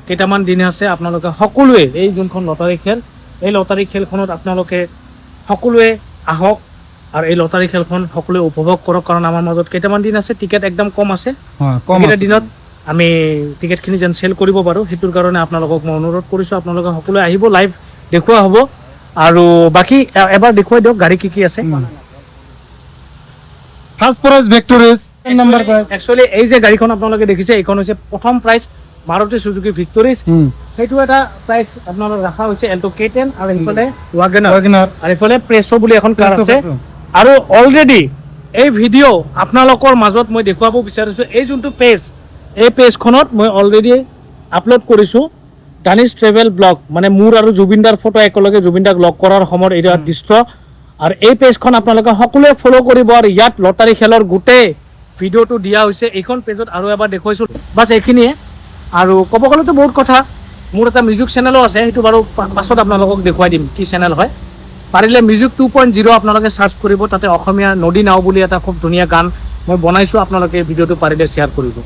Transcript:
কেইটামান দিন আছে আপোনালোকে সকলোৱে এই যোনখন লটাৰী খেল এই লটাৰী খেলখনত আপোনালোকে সকলোৱে আহক আৰু এই লটাৰী খেলখন সকলোৱে উপভোগ কৰক কাৰণ আমাৰ মাজত কেইটামান দিন আছে টিকেট একদম কম আছে এইকেইটা দিনত আমি টিকেটখিনি যেন চেল কৰিব পাৰোঁ সেইটোৰ কাৰণে আপোনালোকক মই অনুৰোধ কৰিছোঁ আপোনালোকে সকলোৱে আহিব লাইভ দেখুওৱা হ'ব আৰু বাকী এবাৰ দেখুৱাই দিয়ক গাড়ী কি আছে ফাৰ্স্ট প্ৰাইজ ভিক্টোৰিস নাম্বাৰ প্ৰাইজ একচুয়ালি এই যে গাড়ীখন আপোনালোকে দেখিছে এইখন হৈছে প্ৰথম প্ৰাইজ মাৰুতি সুজুকি ভিক্টোৰিছ সেইটো এটা প্ৰাইজ আপোনালোক ৰাখা হৈছে এল্টো K10 আৰু এইফালে ৱাগনাৰ আৰু এইফালে প্ৰেছো বুলি এখন কাৰ আছে আৰু অলৰেডি এই ভিডিঅ' আপোনালোকৰ মাজত মই দেখুৱাব বিচাৰিছোঁ এই যোনটো পেজ এই পেজখনত মই অলৰেডি আপলোড কৰিছোঁ দানিছ ট্ৰেভেল ব্লগ মানে মোৰ আৰু জুবিনদাৰ ফটো একেলগে জুবিনদাক লগ কৰাৰ সময়ত এই দৃশ্য আৰু এই পেজখন আপোনালোকে সকলোৱে ফলো কৰিব আৰু ইয়াত লটাৰী খেলৰ গোটেই ভিডিঅ'টো দিয়া হৈছে এইখন পেজত আৰু এবাৰ দেখুৱাইছোঁ বাছ এইখিনিয়ে আৰু ক'ব গ'লেতো বহুত কথা মোৰ এটা মিউজিক চেনেলো আছে সেইটো বাৰু পাছত আপোনালোকক দেখুৱাই দিম কি চেনেল হয় পাৰিলে মিউজিক 2.0 আপোনালোকে চাৰ্চ কৰিব তাতে অসমীয়া নদী নাও বুলি এটা খুব ধুনীয়া গান মই বনাইছোঁ আপোনালোকে ভিডিঅ'টো পাৰিলে শ্বেয়াৰ কৰিব